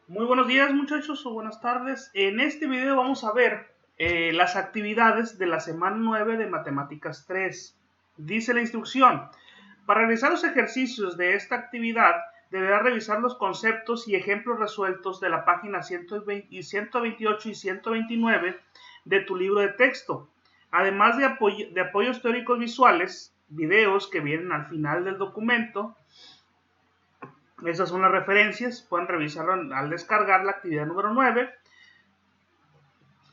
Muy buenos días muchachos o buenas tardes. En este video vamos a ver las actividades de la semana 9 de Matemáticas 3. Dice la instrucción, para realizar los ejercicios de esta actividad deberás revisar los conceptos y ejemplos resueltos de la página 128 y 129 de tu libro de texto, además de apoyos teóricos visuales, videos que vienen al final del documento. Esas son las referencias, pueden revisarlo al descargar la actividad número 9,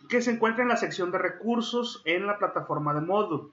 que se encuentra en la sección de recursos en la plataforma de Moodle.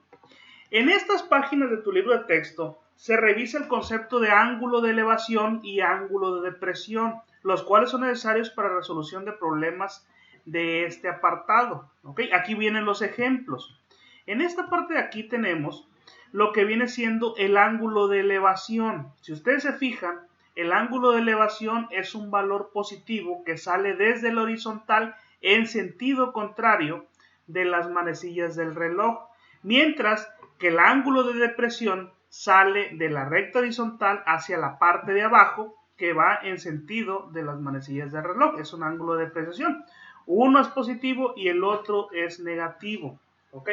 En estas páginas de tu libro de texto se revisa el concepto de ángulo de elevación y ángulo de depresión, los cuales son necesarios para la resolución de problemas de este apartado. ¿Okay? Aquí vienen los ejemplos. En esta parte de aquí tenemos lo que viene siendo el ángulo de elevación. Si ustedes se fijan, el ángulo de elevación es un valor positivo que sale desde el horizontal en sentido contrario de las manecillas del reloj, mientras que el ángulo de depresión sale de la recta horizontal hacia la parte de abajo que va en sentido de las manecillas del reloj. Es un ángulo de depreciación. Uno es positivo y el otro es negativo. ¿Ok?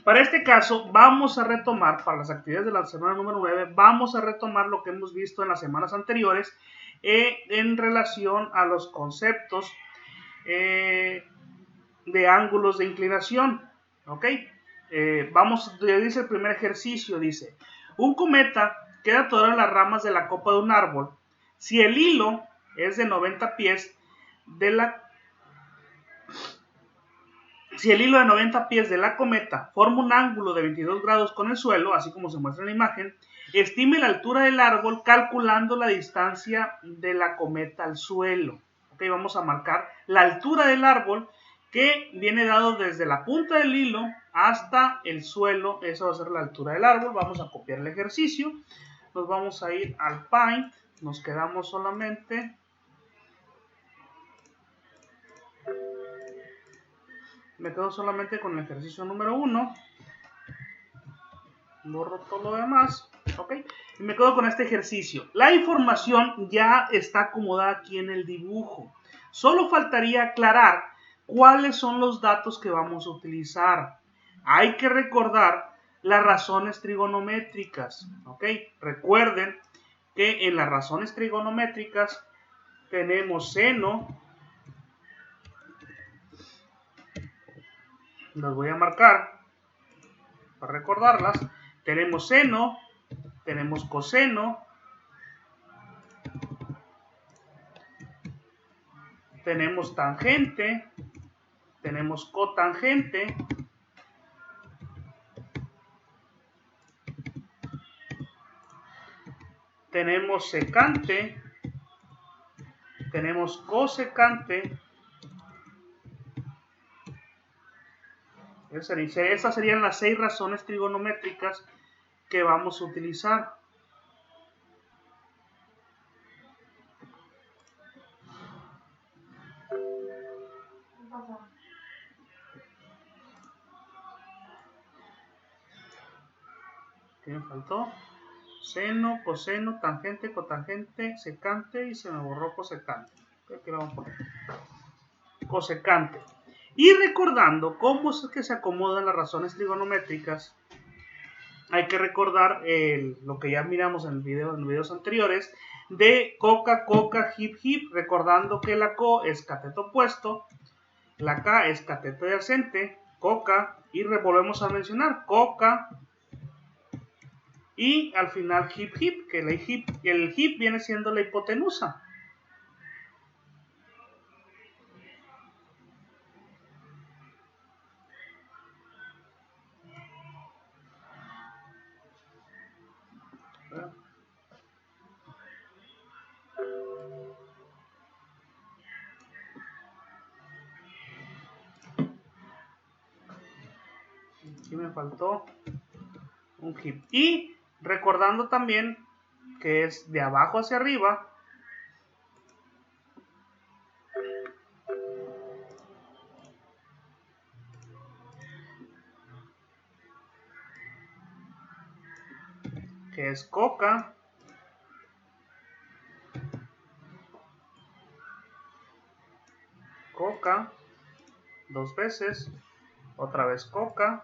Para este caso, vamos a retomar, para las actividades de la semana número 9, vamos a retomar lo que hemos visto en las semanas anteriores en relación a los conceptos de ángulos de inclinación. ¿Ok? Dice el primer ejercicio, dice, un cometa queda atorado en las ramas de la copa de un árbol. Si el hilo es de 90 pies de la Si el hilo de 90 pies de la cometa forma un ángulo de 22 grados con el suelo, así como se muestra en la imagen, estime la altura del árbol calculando la distancia de la cometa al suelo. Ok, vamos a marcar la altura del árbol que viene dado desde la punta del hilo hasta el suelo. Esa va a ser la altura del árbol. Vamos a copiar el ejercicio. Nos vamos a ir al Paint. Nos quedamos solamente me quedo solamente con el ejercicio número 1. Borro todo lo demás, ¿ok? Y me quedo con este ejercicio. La información ya está acomodada aquí en el dibujo. Solo faltaría aclarar cuáles son los datos que vamos a utilizar. Hay que recordar las razones trigonométricas, ¿ok? Recuerden que en las razones trigonométricas tenemos seno, las voy a marcar para recordarlas. Tenemos seno, tenemos coseno, tenemos tangente, tenemos cotangente, tenemos secante, tenemos cosecante. Esas serían las 6 razones trigonométricas que vamos a utilizar. ¿Qué me faltó? Seno, coseno, tangente, cotangente, secante y se me borró cosecante. Aquí lo vamos a poner. Cosecante. Y recordando cómo es que se acomodan las razones trigonométricas, hay que recordar lo que ya miramos en videos anteriores de coca, coca, hip, hip, recordando que la co es cateto opuesto, la k es cateto adyacente, coca, y volvemos a mencionar coca, y al final hip, hip, que el hip viene siendo la hipotenusa. Aquí me faltó un hip. Y recordando también que es de abajo hacia arriba, que es coca, coca, 2 veces, otra vez coca,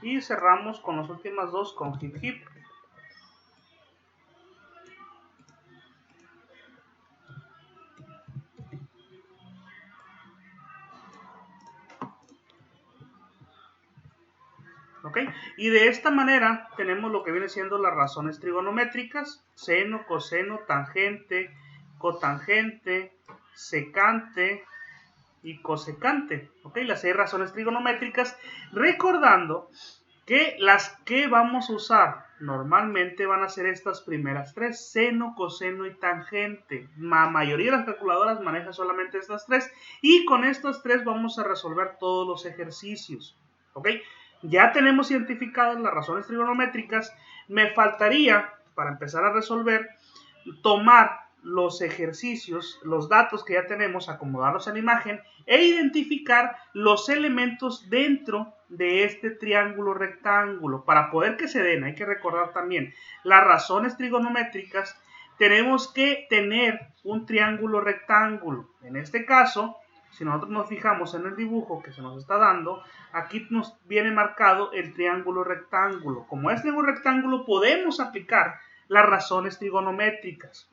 y cerramos con las últimas dos con hip hip. ¿Ok? Y de esta manera tenemos lo que viene siendo las razones trigonométricas: seno, coseno, tangente, cotangente, secante y cosecante. ¿Ok? Las 6 razones trigonométricas, recordando que las que vamos a usar normalmente van a ser estas primeras 3: seno, coseno y tangente. La mayoría de las calculadoras manejan solamente estas 3, y con estas 3 vamos a resolver todos los ejercicios. ¿Ok? Ya tenemos identificadas las razones trigonométricas. Me faltaría, para empezar a resolver, tomar los ejercicios, los datos que ya tenemos, acomodarlos en la imagen e identificar los elementos dentro de este triángulo rectángulo. Para poder que se den, hay que recordar también, las razones trigonométricas, tenemos que tener un triángulo rectángulo. En este caso, si nosotros nos fijamos en el dibujo que se nos está dando, aquí nos viene marcado el triángulo rectángulo. Como es triángulo rectángulo, podemos aplicar las razones trigonométricas.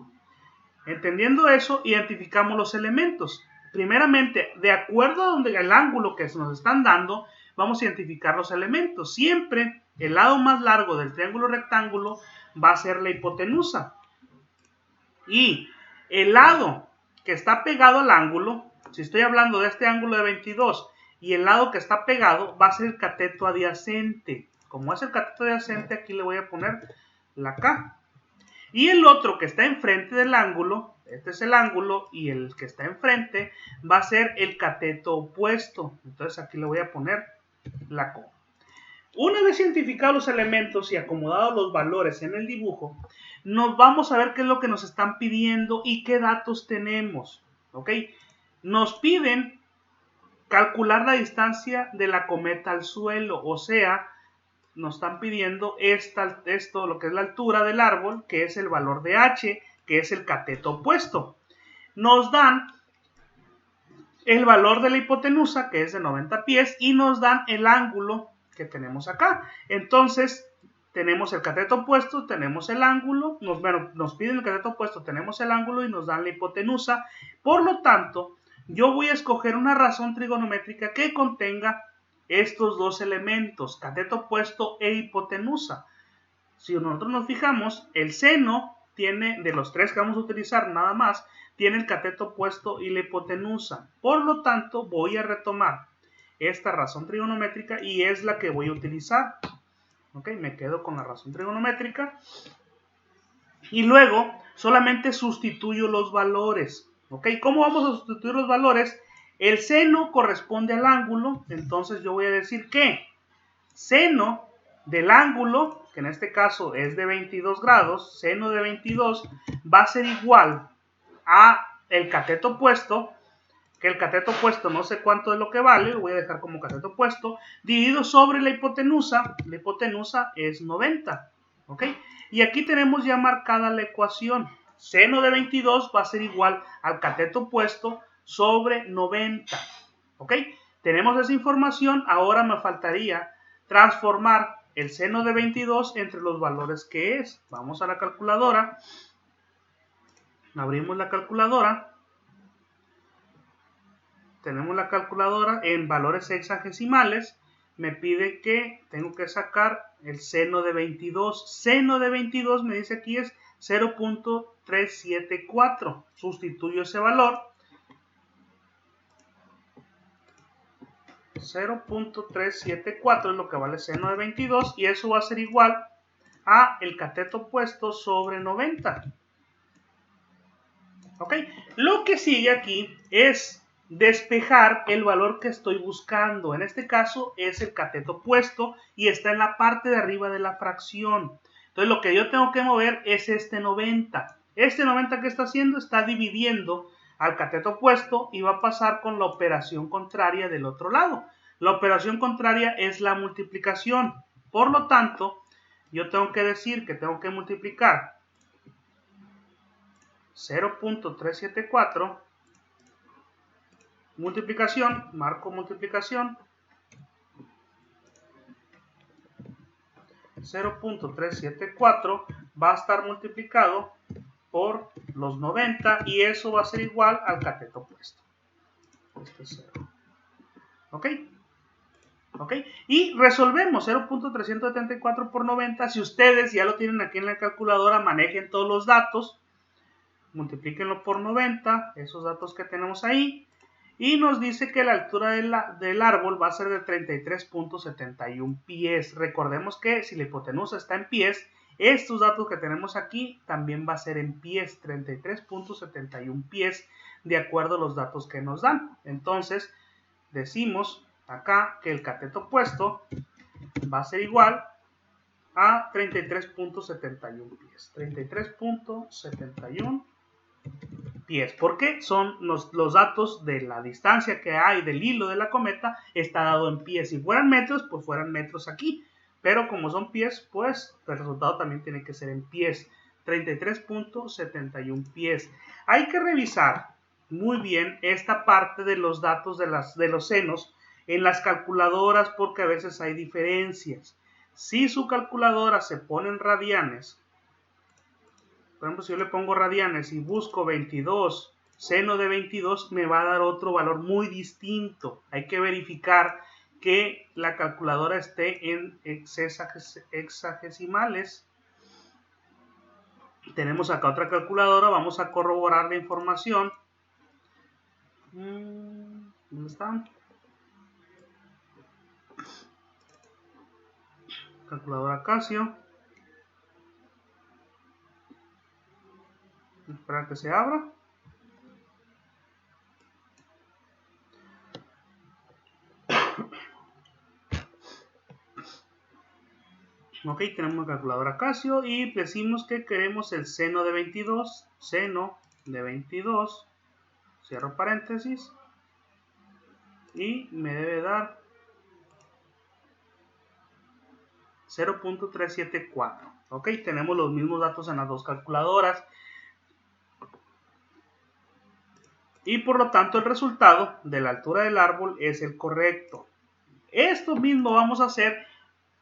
Entendiendo eso, identificamos los elementos. Primeramente, de acuerdo a donde el ángulo que nos están dando, vamos a identificar los elementos. Siempre el lado más largo del triángulo rectángulo va a ser la hipotenusa. Y el lado que está pegado al ángulo, si estoy hablando de este ángulo de 22, y el lado que está pegado va a ser el cateto adyacente. Como es el cateto adyacente, aquí le voy a poner la K. Y el otro que está enfrente del ángulo, este es el ángulo, y el que está enfrente va a ser el cateto opuesto. Entonces aquí le voy a poner la C. Una vez identificados los elementos y acomodados los valores en el dibujo, nos vamos a ver qué es lo que nos están pidiendo y qué datos tenemos. ¿Ok? Nos piden calcular la distancia de la cometa al suelo, o sea, nos están pidiendo esto, lo que es la altura del árbol, que es el valor de h, que es el cateto opuesto. Nos dan el valor de la hipotenusa, que es de 90 pies, y nos dan el ángulo que tenemos acá. Entonces, tenemos el cateto opuesto, tenemos el ángulo, nos piden el cateto opuesto, tenemos el ángulo y nos dan la hipotenusa. Por lo tanto, yo voy a escoger una razón trigonométrica que contenga estos dos elementos, cateto opuesto e hipotenusa. Si nosotros nos fijamos, el seno tiene, de los 3 que vamos a utilizar nada más, tiene el cateto opuesto y la hipotenusa. Por lo tanto, voy a retomar esta razón trigonométrica y es la que voy a utilizar. Ok, me quedo con la razón trigonométrica y luego solamente sustituyo los valores. Ok, ¿cómo vamos a sustituir los valores? El seno corresponde al ángulo, entonces yo voy a decir que seno del ángulo, que en este caso es de 22 grados, seno de 22 va a ser igual a el cateto opuesto, que el cateto opuesto no sé cuánto es lo que vale, lo voy a dejar como cateto opuesto, dividido sobre la hipotenusa es 90, ¿ok? Y aquí tenemos ya marcada la ecuación, seno de 22 va a ser igual al cateto opuesto sobre 90, ¿ok? Tenemos esa información, ahora me faltaría transformar el seno de 22 entre los valores que es. Vamos a la calculadora, abrimos la calculadora, tenemos la calculadora en valores sexagesimales, me pide que tengo que sacar el seno de 22, seno de 22 me dice aquí es 0.374, sustituyo ese valor, 0.374 es lo que vale seno de 22 y eso va a ser igual a el cateto opuesto sobre 90. ¿Ok? Lo que sigue aquí es despejar el valor que estoy buscando. En este caso es el cateto opuesto y está en la parte de arriba de la fracción. Entonces lo que yo tengo que mover es este 90. Este 90 que está haciendo está dividiendo al cateto opuesto y va a pasar con la operación contraria del otro lado. La operación contraria es la multiplicación. Por lo tanto, yo tengo que decir que tengo que multiplicar 0.374, multiplicación, marco multiplicación, 0.374 va a estar multiplicado por los 90 y eso va a ser igual al cateto opuesto. Este es 0. ¿Ok? ¿Ok? Y resolvemos 0.374 por 90. Si ustedes ya lo tienen aquí en la calculadora, manejen todos los datos, multiplíquenlo por 90, esos datos que tenemos ahí, y nos dice que la altura del árbol va a ser de 33.71 pies. Recordemos que si la hipotenusa está en pies, estos datos que tenemos aquí también va a ser en pies, 33.71 pies, de acuerdo a los datos que nos dan. Entonces, decimos acá que el cateto opuesto va a ser igual a 33.71 pies. 33.71 pies, porque son los datos de la distancia que hay del hilo de la cometa, está dado en pies. Si fueran metros, pues fueran metros aquí, pero como son pies, pues el resultado también tiene que ser en pies. 33.71 pies. Hay que revisar muy bien esta parte de los datos de los senos en las calculadoras, porque a veces hay diferencias. Si su calculadora se pone en radianes, por ejemplo, si yo le pongo radianes y busco 22, seno de 22, me va a dar otro valor muy distinto. Hay que verificar que la calculadora esté en hexagesimales. Tenemos acá otra calculadora, vamos a corroborar la información. ¿Dónde están? Calculadora Casio. Esperar que se abra. Ok, tenemos una calculadora Casio y decimos que queremos el seno de 22. Seno de 22. Cierro paréntesis. Y me debe dar 0.374. Ok, tenemos los mismos datos en las dos calculadoras. Y por lo tanto el resultado de la altura del árbol es el correcto. Esto mismo vamos a hacer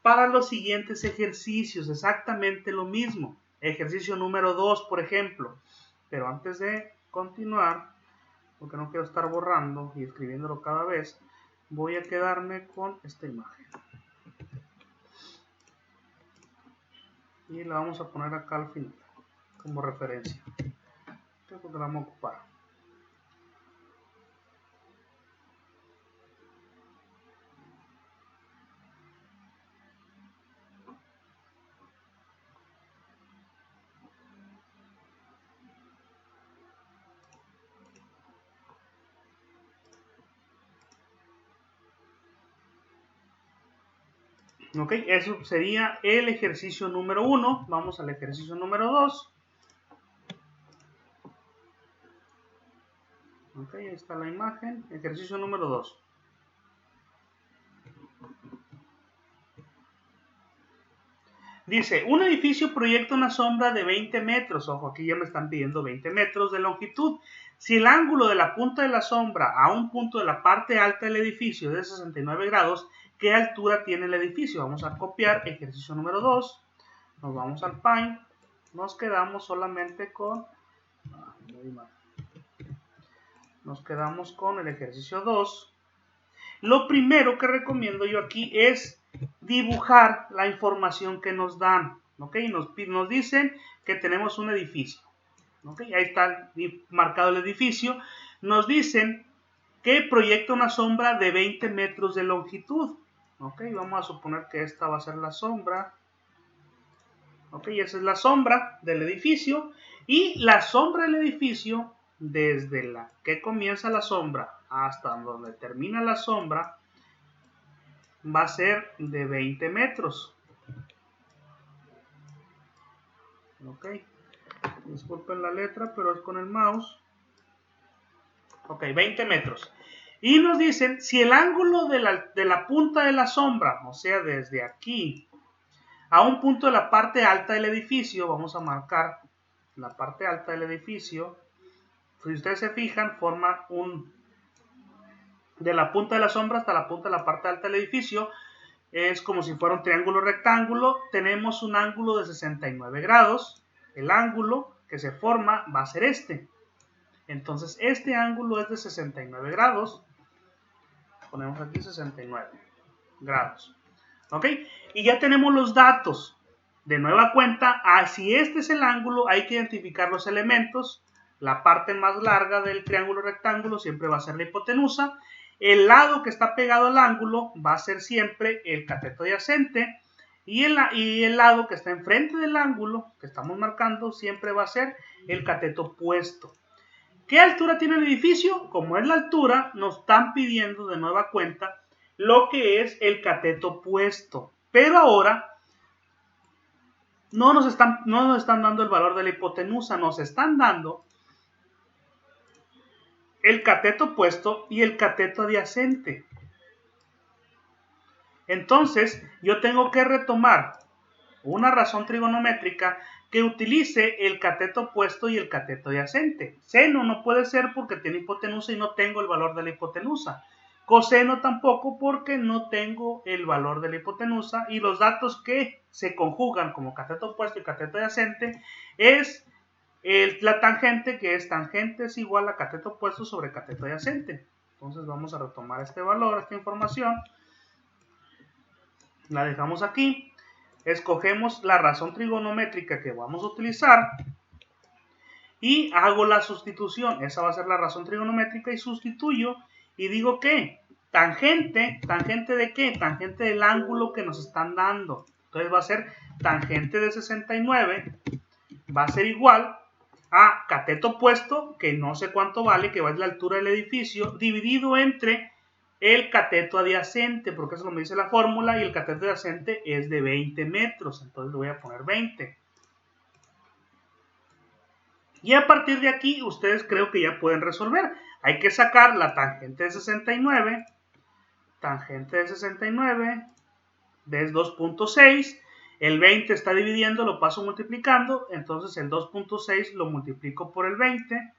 para los siguientes ejercicios, exactamente lo mismo. Ejercicio número 2, por ejemplo. Pero antes de continuar, porque no quiero estar borrando y escribiéndolo cada vez, voy a quedarme con esta imagen. Y la vamos a poner acá al final, como referencia. Creo que la vamos a ocupar. Ok, eso sería el ejercicio número 1. Vamos al ejercicio número 2. Ok, ahí está la imagen. Ejercicio número 2. Dice, un edificio proyecta una sombra de 20 metros. Ojo, aquí ya me están pidiendo 20 metros de longitud. Si el ángulo de la punta de la sombra a un punto de la parte alta del edificio es de 69 grados, ¿qué altura tiene el edificio? Vamos a copiar ejercicio número 2. Nos vamos al Paint. Nos quedamos solamente con... Nos quedamos con el ejercicio 2. Lo primero que recomiendo yo aquí es dibujar la información que nos dan. ¿Ok? Nos dicen que tenemos un edificio. ¿Ok? Ahí está marcado el edificio. Nos dicen que proyecta una sombra de 20 metros de longitud. ¿Ok? Vamos a suponer que esta va a ser la sombra. ¿Ok? Esa es la sombra del edificio. Y la sombra del edificio, desde la que comienza la sombra hasta donde termina la sombra, va a ser de 20 metros. Ok. Disculpen la letra, pero es con el mouse. Ok, 20 metros. Y nos dicen, si el ángulo de la punta de la sombra, o sea, desde aquí a un punto de la parte alta del edificio. Vamos a marcar la parte alta del edificio. Si ustedes se fijan, forma de la punta de la sombra hasta la punta de la parte alta del edificio. Es como si fuera un triángulo rectángulo. Tenemos un ángulo de 69 grados. El ángulo que se forma va a ser este. Entonces, este ángulo es de 69 grados. Ponemos aquí 69 grados. ¿Ok? Y ya tenemos los datos. De nueva cuenta, si este es el ángulo, hay que identificar los elementos. La parte más larga del triángulo rectángulo siempre va a ser la hipotenusa. El lado que está pegado al ángulo va a ser siempre el cateto adyacente. Y el lado que está enfrente del ángulo que estamos marcando siempre va a ser el cateto opuesto. ¿Qué altura tiene el edificio? Como es la altura, nos están pidiendo de nueva cuenta lo que es el cateto opuesto. Pero ahora no nos están dando el valor de la hipotenusa, nos están dando el cateto opuesto y el cateto adyacente. Entonces, yo tengo que retomar una razón trigonométrica que utilice el cateto opuesto y el cateto adyacente. Seno no puede ser porque tiene hipotenusa y no tengo el valor de la hipotenusa. Coseno tampoco porque no tengo el valor de la hipotenusa. Y los datos que se conjugan como cateto opuesto y cateto adyacente es la tangente, que es tangente es igual a cateto opuesto sobre cateto adyacente. Entonces vamos a retomar este valor, esta información. La dejamos aquí. Escogemos la razón trigonométrica que vamos a utilizar y hago la sustitución. Esa va a ser la razón trigonométrica y sustituyo y digo que tangente ¿de qué? Tangente del ángulo que nos están dando. Entonces va a ser tangente de 69, va a ser igual a cateto opuesto, que no sé cuánto vale, que va a ser la altura del edificio, dividido entre el cateto adyacente, porque eso lo me dice la fórmula, y el cateto adyacente es de 20 metros, entonces le voy a poner 20. Y a partir de aquí, ustedes creo que ya pueden resolver. Hay que sacar la tangente de 69, es 2.6, el 20 está dividiendo, lo paso multiplicando, entonces el 2.6 lo multiplico por el 20,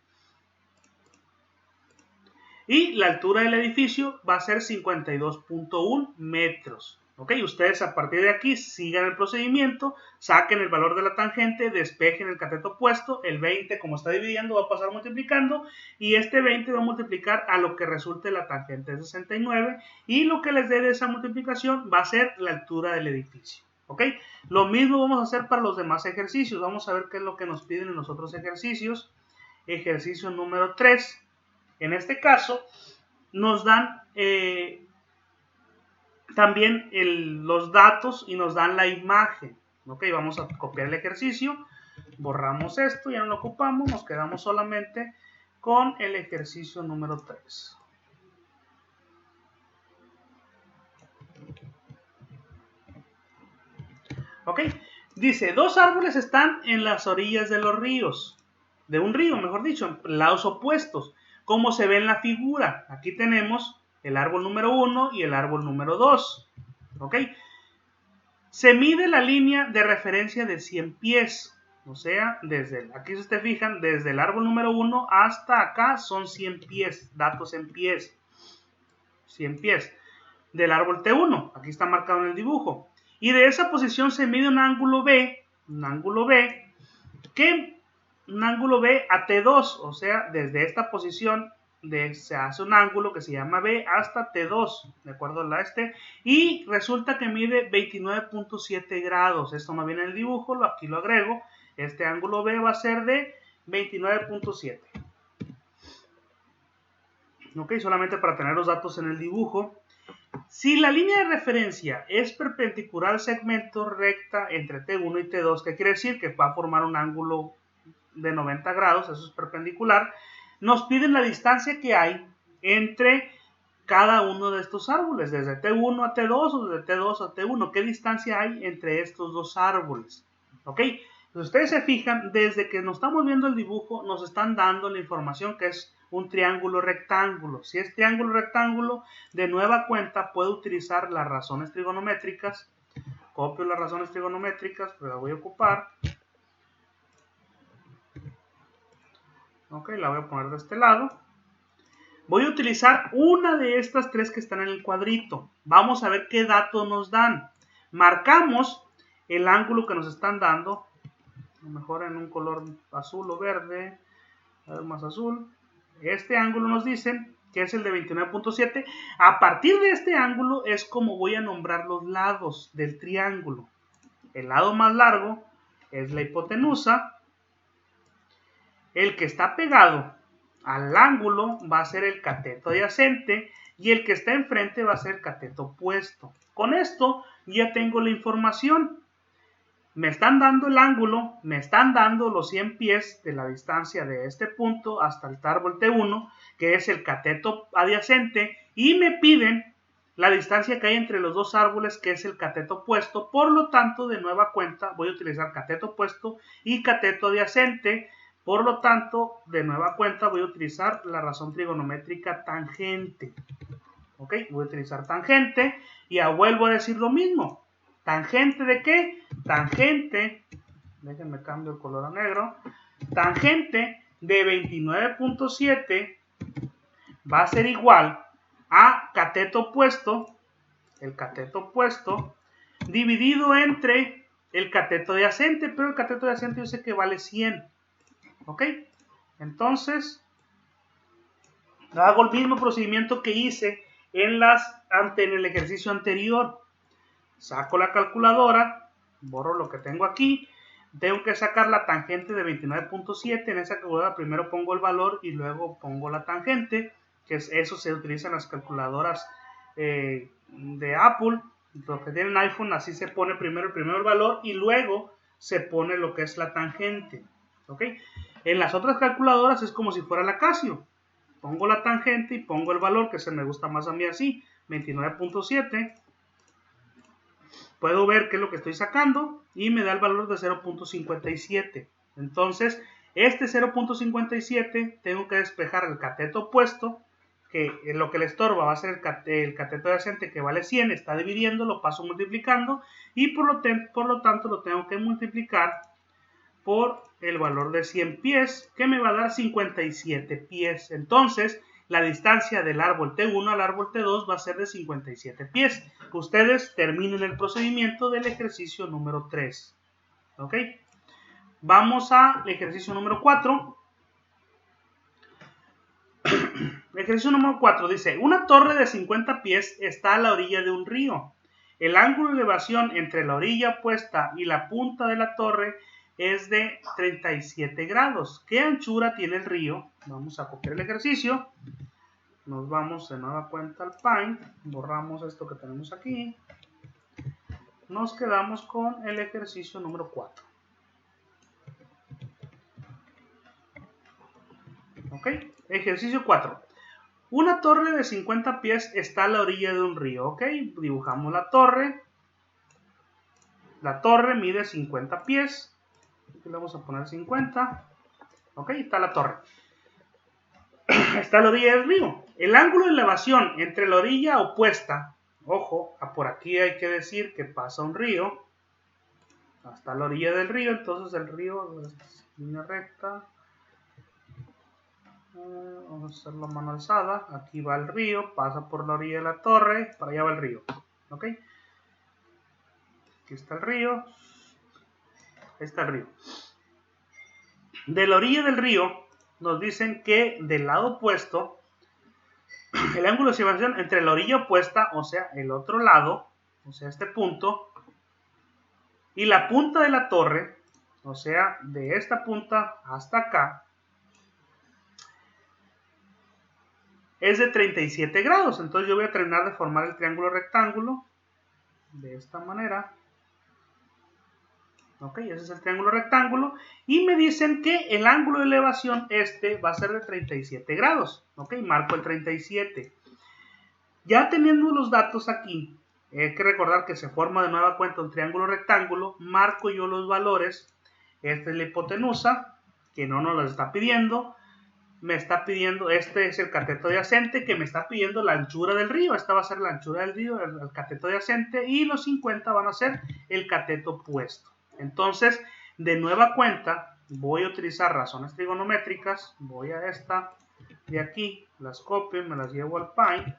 y la altura del edificio va a ser 52.1 metros. ¿Ok? Ustedes a partir de aquí sigan el procedimiento, saquen el valor de la tangente, despejen el cateto opuesto, el 20 como está dividiendo va a pasar multiplicando y este 20 va a multiplicar a lo que resulte la tangente de 69 y lo que les dé de esa multiplicación va a ser la altura del edificio. ¿Ok? Lo mismo vamos a hacer para los demás ejercicios. Vamos a ver qué es lo que nos piden en los otros ejercicios. Ejercicio número 3. En este caso nos dan también los datos y nos dan la imagen. Ok, vamos a copiar el ejercicio, borramos esto, ya no lo ocupamos, nos quedamos solamente con el ejercicio número 3. Ok, dice, dos árboles están en las orillas de los ríos, de un río, mejor dicho, en lados opuestos, como se ve en la figura. Aquí tenemos el árbol número 1 y el árbol número 2. ¿Ok? Se mide la línea de referencia de 100 pies. O sea, aquí si ustedes fijan, desde el árbol número 1 hasta acá son 100 pies, datos en pies. 100 pies. Del árbol T1, aquí está marcado en el dibujo. Y de esa posición se mide un ángulo B a T2, o sea, desde esta posición se hace un ángulo que se llama B hasta T2, de acuerdo a y resulta que mide 29.7 grados. Esto no viene en el dibujo, aquí lo agrego. Este ángulo B va a ser de 29.7. Ok, solamente para tener los datos en el dibujo. Si la línea de referencia es perpendicular al segmento recta entre T1 y T2, ¿qué quiere decir? Que va a formar un ángulo de 90 grados, eso es perpendicular. Nos piden la distancia que hay entre cada uno de estos árboles, desde T1 a T2 o desde T2 a T1. ¿Qué distancia hay entre estos dos árboles? ¿Ok? Si ustedes se fijan, desde que nos estamos viendo el dibujo, nos están dando la información que es un triángulo rectángulo. Si es triángulo rectángulo, de nueva cuenta puedo utilizar las razones trigonométricas copio las razones trigonométricas, pero la voy a ocupar. Ok, la voy a poner de este lado. Voy a utilizar una de estas tres que están en el cuadrito. Vamos a ver qué datos nos dan. Marcamos el ángulo que nos están dando. A lo mejor en un color azul o verde. A ver, más azul. Este ángulo nos dicen que es el de 29.7. A partir de este ángulo es como voy a nombrar los lados del triángulo. El lado más largo es la hipotenusa. El que está pegado al ángulo va a ser el cateto adyacente y el que está enfrente va a ser el cateto opuesto. Con esto ya tengo la información. Me están dando el ángulo, me están dando los 100 pies de la distancia de este punto hasta el árbol T1, que es el cateto adyacente, y me piden la distancia que hay entre los dos árboles, que es el cateto opuesto. Por lo tanto, de nueva cuenta, voy a utilizar cateto opuesto y cateto adyacente. Por lo tanto, de nueva cuenta, voy a utilizar la razón trigonométrica tangente. ¿Ok? Voy a utilizar tangente y ya vuelvo a decir lo mismo. ¿Tangente de qué? Tangente, déjenme cambio el color a negro. Tangente de 29.7 va a ser igual a cateto opuesto, el cateto opuesto, dividido entre el cateto adyacente, pero el cateto adyacente yo sé que vale 100. ¿Ok? Entonces, hago el mismo procedimiento que hice en el ejercicio anterior. Saco la calculadora, borro lo que tengo aquí, tengo que sacar la tangente de 29.7, en esa calculadora primero pongo el valor y luego pongo la tangente, que eso se utiliza en las calculadoras de Apple. Los que tienen iPhone, así se pone primero el valor y luego se pone lo que es la tangente. ¿Ok? En las otras calculadoras es como si fuera la Casio. Pongo la tangente y pongo el valor, que se me gusta más a mí así, 29.7. Puedo ver qué es lo que estoy sacando y me da el valor de 0.57. Entonces, este 0.57 tengo que despejar el cateto opuesto, que lo que le estorba va a ser el cateto adyacente, que vale 100, está dividiendo, lo paso multiplicando y por lo tanto lo tengo que multiplicar por el valor de 100 pies, que me va a dar 57 pies. Entonces, la distancia del árbol T1 al árbol T2 va a ser de 57 pies. Ustedes terminen el procedimiento del ejercicio número 3. ¿Ok? Vamos al ejercicio número 4. El ejercicio número 4 dice, una torre de 50 pies está a la orilla de un río. El ángulo de elevación entre la orilla opuesta y la punta de la torre es de 37 grados. ¿Qué anchura tiene el río? Vamos a copiar el ejercicio. Nos vamos de nueva cuenta al Paint. Borramos esto que tenemos aquí. Nos quedamos con el ejercicio número 4. ¿Ok? Ejercicio 4. Una torre de 50 pies está a la orilla de un río. ¿Ok? Dibujamos la torre. La torre mide 50 pies. Aquí le vamos a poner 50. Ok, está la torre. Está a la orilla del río. El ángulo de elevación entre la orilla opuesta, ojo, por aquí hay que decir que pasa un río, hasta la orilla del río, entonces el río es línea recta. Vamos a hacerlo a mano alzada. Aquí va el río, pasa por la orilla de la torre, para allá va el río. Ok, aquí está el río. Ahí está el río. De la orilla del río nos dicen que del lado opuesto, el ángulo de elevación entre la orilla opuesta, o sea, el otro lado, o sea, este punto, y la punta de la torre, o sea, de esta punta hasta acá, es de 37 grados. Entonces yo voy a terminar de formar el triángulo rectángulo de esta manera. Ok, ese es el triángulo rectángulo. Y me dicen que el ángulo de elevación va a ser de 37 grados. Ok, marco el 37. Ya teniendo los datos aquí, hay que recordar que se forma de nueva cuenta un triángulo rectángulo. Marco yo los valores. Esta es la hipotenusa, que no nos la está pidiendo. Me está pidiendo, este es el cateto adyacente, que me está pidiendo la anchura del río. Esta va a ser la anchura del río, el cateto adyacente, y los 50 van a ser el cateto opuesto. Entonces, de nueva cuenta, voy a utilizar razones trigonométricas. Voy a esta de aquí, las copio, me las llevo al Pi.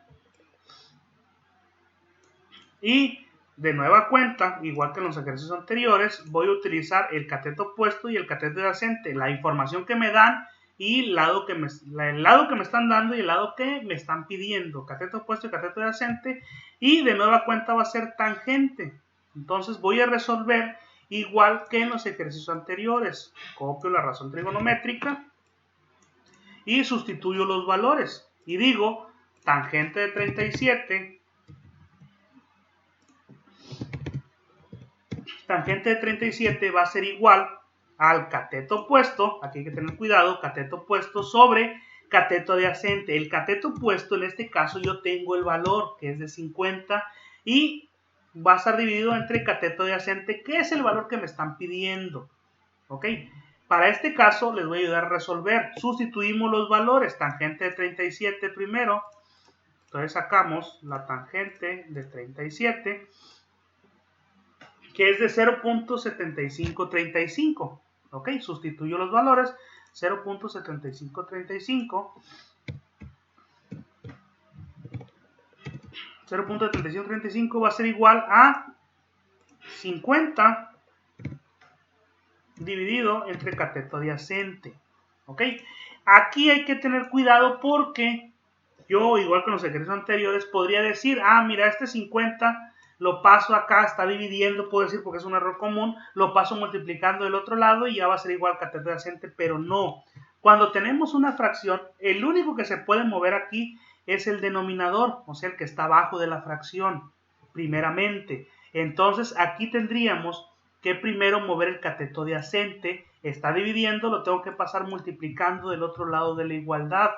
Y de nueva cuenta, igual que en los ejercicios anteriores, voy a utilizar el cateto opuesto y el cateto adyacente, la información que me dan y el lado que me están dando y el lado que me están pidiendo, cateto opuesto y cateto adyacente, y de nueva cuenta va a ser tangente. Entonces voy a resolver igual que en los ejercicios anteriores. Copio la razón trigonométrica y sustituyo los valores y digo tangente de 37 va a ser igual al cateto opuesto, aquí hay que tener cuidado, cateto opuesto sobre cateto adyacente. El cateto opuesto, en este caso, yo tengo el valor, que es de 50, y va a estar dividido entre cateto adyacente, que es el valor que me están pidiendo. ¿Ok? Para este caso, les voy a ayudar a resolver. Sustituimos los valores, tangente de 37 primero, entonces sacamos la tangente de 37, que es de 0.7535. ¿Ok? Sustituyo los valores. 0.7535. 0.7535 va a ser igual a 50 dividido entre cateto adyacente. ¿Ok? Aquí hay que tener cuidado porque yo, igual que en los ejercicios anteriores, podría decir, mira, este 50 lo paso acá, está dividiendo, puedo decir porque es un error común, lo paso multiplicando del otro lado y ya va a ser igual cateto adyacente, pero no. Cuando tenemos una fracción, el único que se puede mover aquí es el denominador, o sea, el que está abajo de la fracción, primeramente. Entonces, aquí tendríamos que primero mover el cateto adyacente, está dividiendo, lo tengo que pasar multiplicando del otro lado de la igualdad.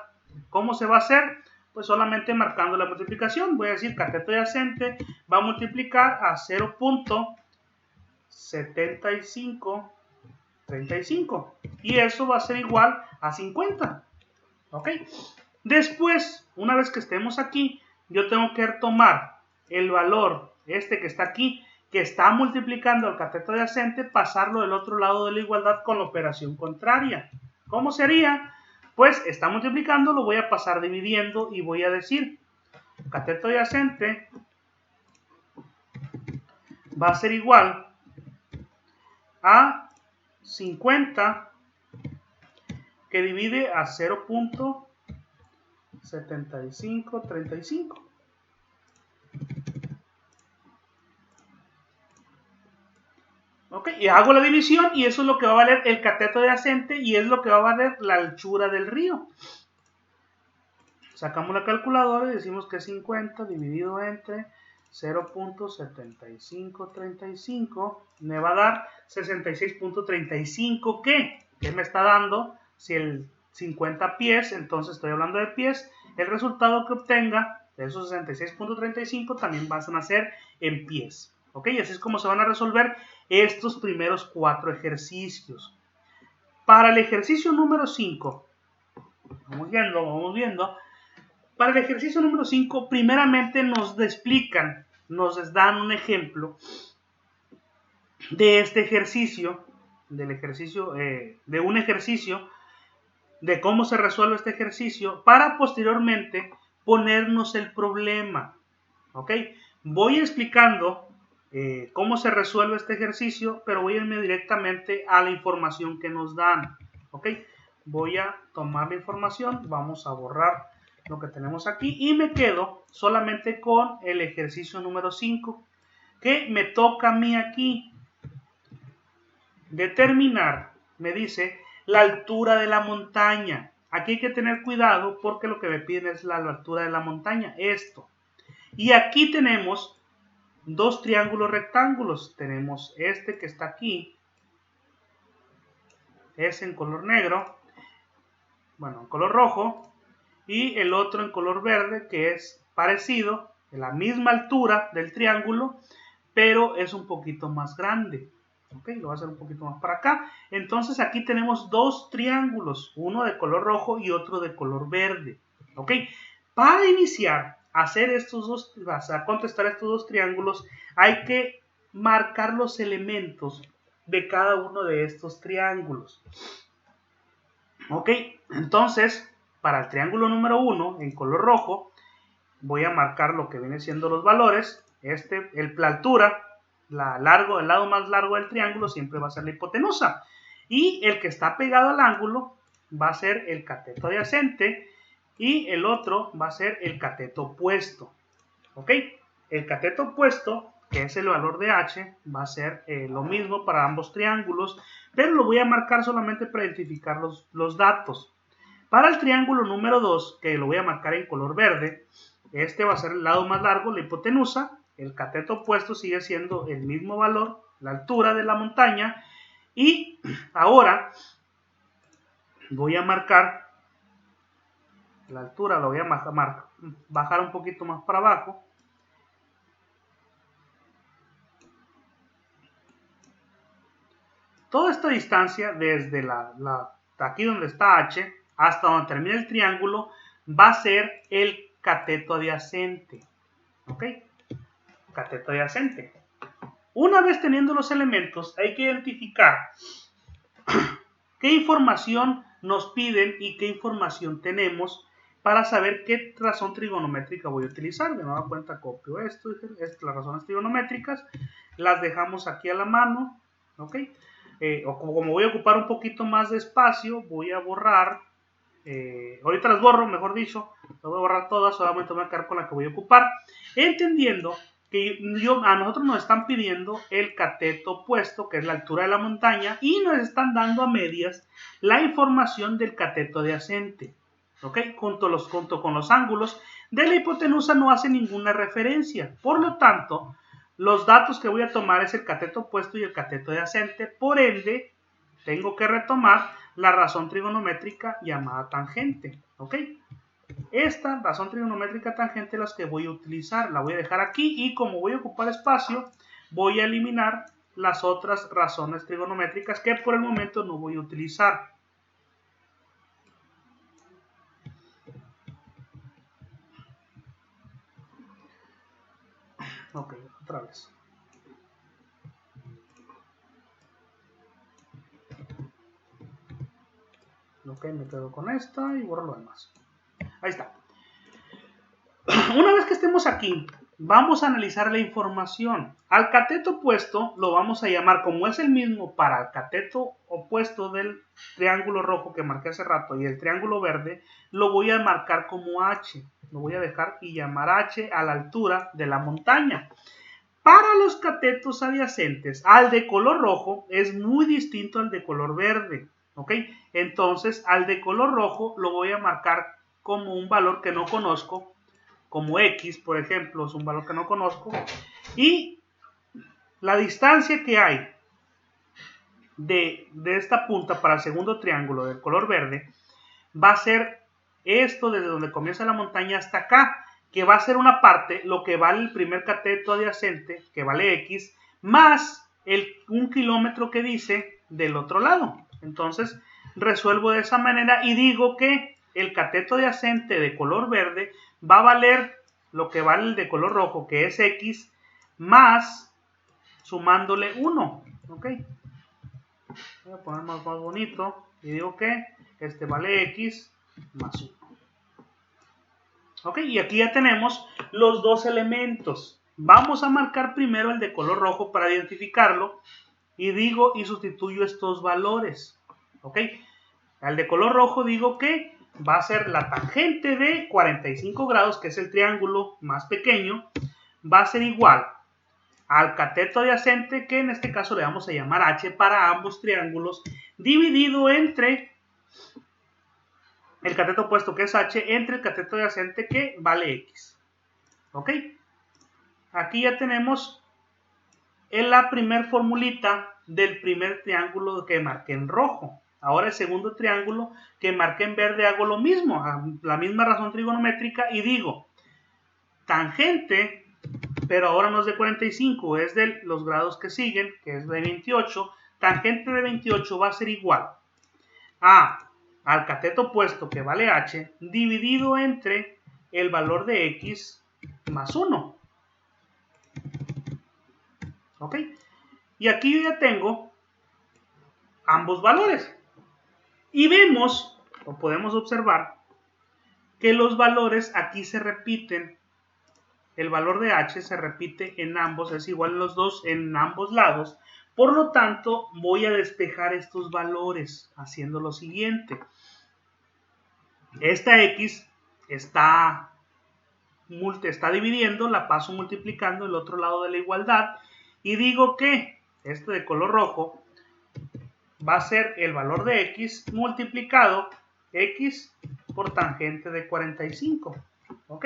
¿Cómo se va a hacer? Pues solamente marcando la multiplicación. Voy a decir cateto adyacente va a multiplicar a 0.7535 y eso va a ser igual a 50. ¿Ok? Después, una vez que estemos aquí, yo tengo que tomar el valor, este que está aquí, que está multiplicando al cateto adyacente, pasarlo del otro lado de la igualdad con la operación contraria. ¿Cómo sería? Pues está multiplicando, lo voy a pasar dividiendo y voy a decir cateto adyacente va a ser igual a 50 que divide a 0.7535. ¿Ok? Y hago la división y eso es lo que va a valer el cateto adyacente y es lo que va a valer la anchura del río. Sacamos la calculadora y decimos que 50 dividido entre 0.7535 me va a dar 66.35. ¿Qué me está dando? Si el 50 pies, entonces estoy hablando de pies, el resultado que obtenga de esos 66.35 también van a ser en pies. ¿Ok? Y así es como se van a resolver estos primeros 4 ejercicios. Para el ejercicio número 5, vamos viendo. Para el ejercicio número 5, primeramente nos explican, nos dan un ejemplo de este ejercicio, de un ejercicio, de cómo se resuelve este ejercicio, para posteriormente ponernos el problema. ¿Ok? Voy explicando cómo se resuelve este ejercicio, pero voy a irme directamente a la información que nos dan. ¿Ok? Voy a tomar la información, vamos a borrar lo que tenemos aquí y me quedo solamente con el ejercicio número 5 que me toca a mí aquí determinar, me dice, la altura de la montaña. Aquí hay que tener cuidado porque lo que me piden es la altura de la montaña, esto. Y aquí tenemos dos triángulos rectángulos. Tenemos este que está aquí, es en color negro, bueno, en color rojo, y el otro en color verde que es parecido, de la misma altura del triángulo, pero es un poquito más grande. Ok, lo voy a hacer un poquito más para acá. Entonces aquí tenemos dos triángulos, uno de color rojo y otro de color verde. Ok, para iniciar a hacer estos dos, a contestar estos dos triángulos, hay que marcar los elementos de cada uno de estos triángulos. Ok, entonces, para el triángulo número 1, en color rojo, voy a marcar lo que viene siendo los valores. La altura, el lado más largo del triángulo siempre va a ser la hipotenusa. Y el que está pegado al ángulo va a ser el cateto adyacente y el otro va a ser el cateto opuesto. ¿Ok? El cateto opuesto, que es el valor de h, va a ser lo mismo para ambos triángulos, pero lo voy a marcar solamente para identificar los datos. Para el triángulo número 2, que lo voy a marcar en color verde, este va a ser el lado más largo, la hipotenusa. El cateto opuesto sigue siendo el mismo valor, la altura de la montaña. Y ahora voy a marcar la altura, lo voy a bajar un poquito más para abajo. Toda esta distancia desde aquí donde está h hasta donde termina el triángulo va a ser el cateto adyacente. ¿Ok? Cateto adyacente. Una vez teniendo los elementos, hay que identificar qué información nos piden y qué información tenemos para saber qué razón trigonométrica voy a utilizar. De nueva cuenta copio esto, las razones trigonométricas, las dejamos aquí a la mano. ¿Ok? O como voy a ocupar un poquito más de espacio, voy a borrar, ahorita las borro, mejor dicho, las voy a borrar todas, solamente voy a quedar con la que voy a ocupar, entendiendo que a nosotros nos están pidiendo el cateto opuesto, que es la altura de la montaña, y nos están dando a medias la información del cateto adyacente. ¿Ok? Junto con los ángulos de la hipotenusa no hace ninguna referencia, por lo tanto, los datos que voy a tomar es el cateto opuesto y el cateto adyacente, por ende, tengo que retomar la razón trigonométrica llamada tangente, ¿ok? Esta razón trigonométrica tangente es la que voy a utilizar, la voy a dejar aquí y como voy a ocupar espacio, voy a eliminar las otras razones trigonométricas que por el momento no voy a utilizar. Ok, otra vez. Ok, me quedo con esta y borro lo demás. Ahí está. Una vez que estemos aquí, vamos a analizar la información. Al cateto opuesto lo vamos a llamar, como es el mismo para el cateto opuesto del triángulo rojo que marqué hace rato y el triángulo verde, lo voy a marcar como h. Lo voy a dejar y llamar h a la altura de la montaña. Para los catetos adyacentes al de color rojo es muy distinto al de color verde. ¿Ok? Entonces al de color rojo lo voy a marcar como un valor que no conozco, como x, por ejemplo, es un valor que no conozco, y la distancia que hay de esta punta para el segundo triángulo del color verde va a ser esto desde donde comienza la montaña hasta acá, que va a ser una parte, lo que vale el primer cateto adyacente, que vale x, más el 1 kilómetro que dice del otro lado. Entonces resuelvo de esa manera y digo que el cateto adyacente de color verde va a valer lo que vale el de color rojo, que es x, más sumándole 1. ¿Ok? Voy a poner más bonito y digo que este vale x más 1. ¿Ok? Y aquí ya tenemos los dos elementos. Vamos a marcar primero el de color rojo para identificarlo y digo y sustituyo estos valores. ¿Ok? Al de color rojo digo que va a ser la tangente de 45 grados, que es el triángulo más pequeño, va a ser igual al cateto adyacente, que en este caso le vamos a llamar h para ambos triángulos, dividido entre el cateto opuesto, que es h, entre el cateto adyacente, que vale x. ¿Ok? Aquí ya tenemos en la primer formulita del primer triángulo que marqué en rojo. Ahora el segundo triángulo que marqué en verde hago lo mismo, la misma razón trigonométrica y digo tangente, pero ahora no es de 45, es de los grados que siguen, que es de 28. Tangente de 28 va a ser igual al cateto opuesto, que vale h, dividido entre el valor de x más 1. ¿Ok? Y aquí yo ya tengo ambos valores. Y vemos, o podemos observar, que los valores aquí se repiten. El valor de h se repite en ambos, es igual en los dos, en ambos lados. Por lo tanto, voy a despejar estos valores haciendo lo siguiente. Esta x está dividiendo, la paso multiplicando el otro lado de la igualdad y digo que este de color rojo va a ser el valor de x multiplicado x por tangente de 45. ¿Ok?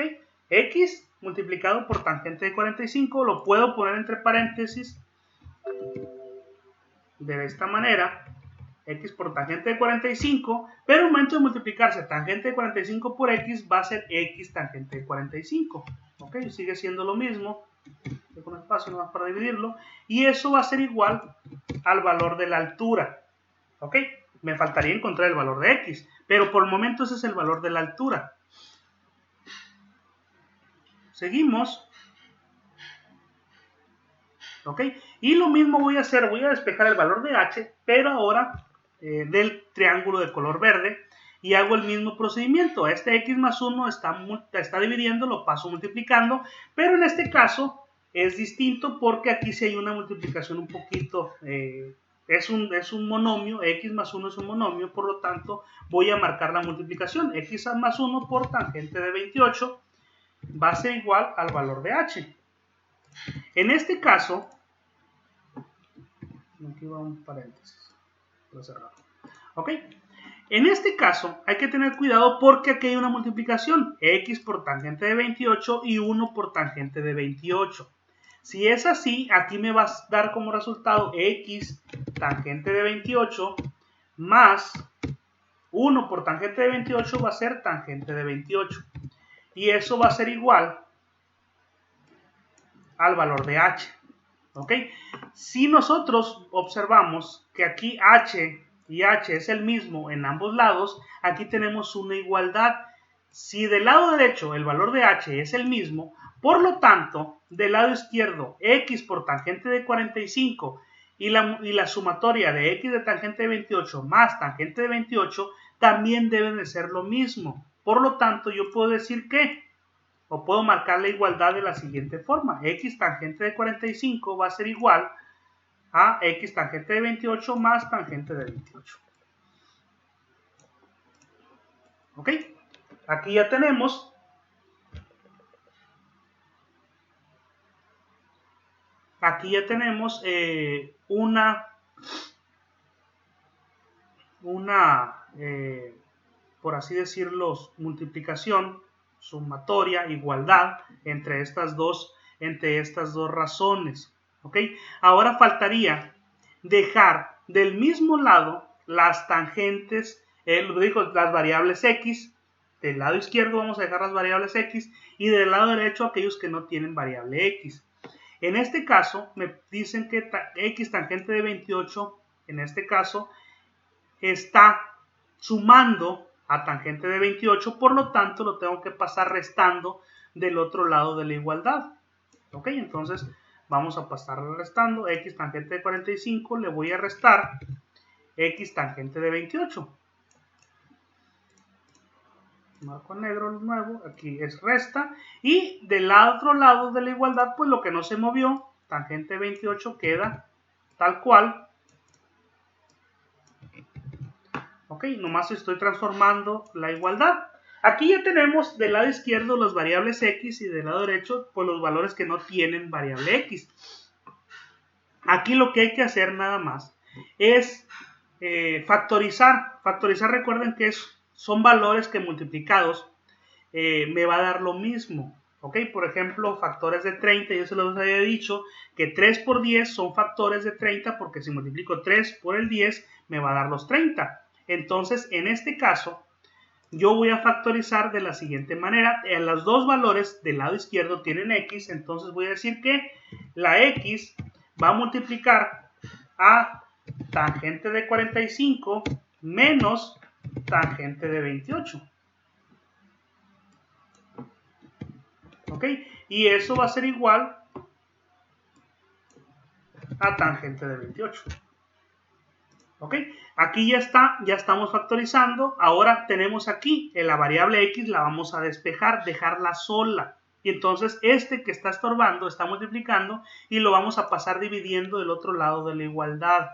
X multiplicado por tangente de 45 lo puedo poner entre paréntesis de esta manera. X por tangente de 45, pero al momento de multiplicarse tangente de 45 por x va a ser x tangente de 45. ¿Ok? Sigue siendo lo mismo. Con espacio nomás para dividirlo. Y eso va a ser igual al valor de la altura. ¿Ok? Me faltaría encontrar el valor de x, pero por el momento ese es el valor de la altura. Seguimos. ¿Ok? Y lo mismo voy a hacer, voy a despejar el valor de h, pero ahora del triángulo de color verde, y hago el mismo procedimiento. Este x más 1 está dividiendo, lo paso multiplicando, pero en este caso es distinto porque aquí sí hay una multiplicación un poquito, es un monomio, x más 1 es un monomio, por lo tanto voy a marcar la multiplicación. X más 1 por tangente de 28 va a ser igual al valor de h. En este caso, aquí va un paréntesis, lo cerrado. ¿Ok? En este caso hay que tener cuidado porque aquí hay una multiplicación, x por tangente de 28 y 1 por tangente de 28. Si es así, aquí me va a dar como resultado x tangente de 28 más 1 por tangente de 28 va a ser tangente de 28. Y eso va a ser igual al valor de h. ¿Ok? Si nosotros observamos que aquí h y h es el mismo en ambos lados, aquí tenemos una igualdad. Si del lado derecho el valor de h es el mismo, por lo tanto, del lado izquierdo, x por tangente de 45 y la sumatoria de x de tangente de 28 más tangente de 28 también deben de ser lo mismo. Por lo tanto, yo puedo decir que, o puedo marcar la igualdad de la siguiente forma. X tangente de 45 va a ser igual a x tangente de 28 más tangente de 28. ¿Ok? Aquí ya tenemos por así decirlo, multiplicación, sumatoria, igualdad entre estas dos razones. ¿Ok? Ahora faltaría dejar del mismo lado las tangentes, las variables x. Del lado izquierdo vamos a dejar las variables x y del lado derecho aquellos que no tienen variable x. En este caso me dicen que x tangente de 28 en este caso está sumando a tangente de 28, por lo tanto lo tengo que pasar restando del otro lado de la igualdad. ¿Ok? Entonces vamos a pasar restando x tangente de 45, le voy a restar x tangente de 28. Marco negro nuevo, aquí es resta, y del otro lado de la igualdad, pues lo que no se movió, tangente de 28 queda tal cual. Ok, nomás estoy transformando la igualdad. Aquí ya tenemos del lado izquierdo las variables x y del lado derecho pues los valores que no tienen variable x. Aquí lo que hay que hacer nada más es factorizar. Factorizar, recuerden que son valores que multiplicados me va a dar lo mismo. ¿Ok? Por ejemplo, factores de 30, yo se los había dicho que 3 por 10 son factores de 30 porque si multiplico 3 por el 10 me va a dar los 30. Entonces, en este caso, yo voy a factorizar de la siguiente manera. Los dos valores del lado izquierdo tienen x, entonces voy a decir que la x va a multiplicar a tangente de 45 menos tangente de 28. ¿Ok? Y eso va a ser igual a tangente de 28. ¿Ok? Aquí ya está, ya estamos factorizando. Ahora tenemos aquí en la variable x, la vamos a despejar, dejarla sola. Y entonces este que está estorbando está multiplicando y lo vamos a pasar dividiendo del otro lado de la igualdad.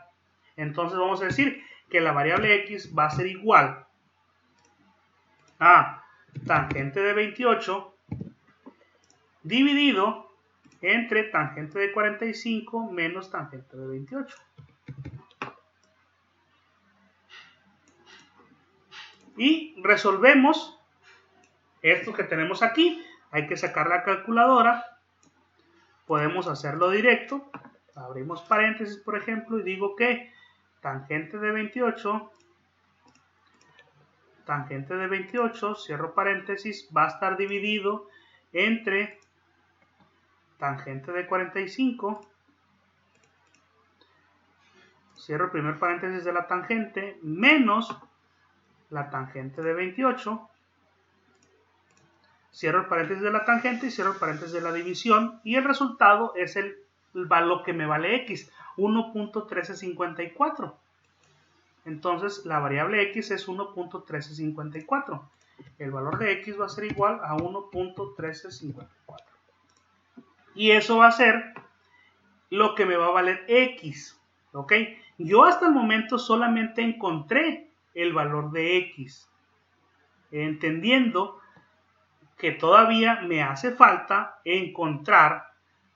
Entonces vamos a decir que la variable x va a ser igual a tangente de 28 dividido entre tangente de 45 menos tangente de 28. Y resolvemos esto que tenemos aquí. Hay que sacar la calculadora. Podemos hacerlo directo. Abrimos paréntesis, por ejemplo, y digo que tangente de 28, cierro paréntesis, va a estar dividido entre tangente de 45, cierro el primer paréntesis de la tangente, menos la tangente de 28, cierro el paréntesis de la tangente y cierro el paréntesis de la división, y el resultado es el valor que me vale x, 1.1354. Entonces la variable x es 1.1354. El valor de x va a ser igual a 1.1354. Y eso va a ser lo que me va a valer x. ¿Ok? Yo hasta el momento solamente encontré el valor de x, entendiendo que todavía me hace falta encontrar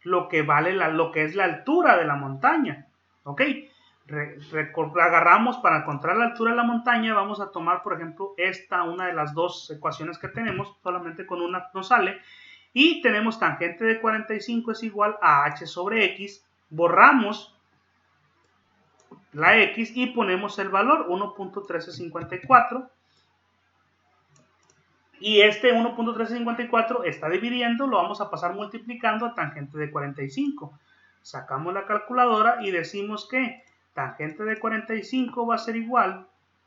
lo que vale lo que es la altura de la montaña. ¿Ok? Agarramos para encontrar la altura de la montaña, vamos a tomar por ejemplo una de las dos ecuaciones que tenemos, solamente con una nos sale, y tenemos tangente de 45 es igual a h sobre x, borramos la x y ponemos el valor 1.1354, y este 1.1354 está dividiendo, lo vamos a pasar multiplicando a tangente de 45. Sacamos la calculadora y decimos que tangente de 45 va a ser igual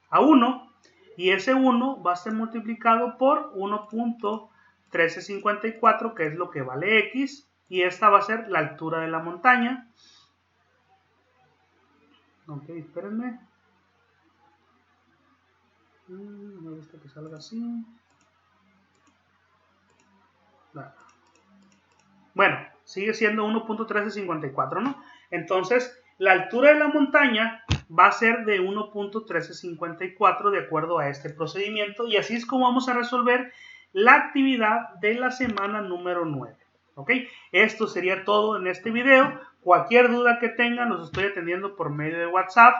a 1, y ese 1 va a ser multiplicado por 1.1354, que es lo que vale x, y esta va a ser la altura de la montaña. Ok, espérenme. Me gusta que salga así. Bueno, sigue siendo 1.1354, ¿no? Entonces, la altura de la montaña va a ser de 1.1354 de acuerdo a este procedimiento, y así es como vamos a resolver la actividad de la semana número 9. ¿Ok? Esto sería todo en este video. Cualquier duda que tengan, los estoy atendiendo por medio de WhatsApp.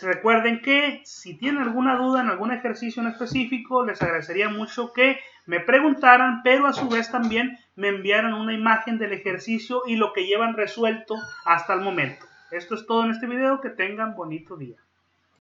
Recuerden que si tienen alguna duda en algún ejercicio en específico, les agradecería mucho que me preguntaran, pero a su vez también me enviaran una imagen del ejercicio y lo que llevan resuelto hasta el momento. Esto es todo en este video. Que tengan bonito día.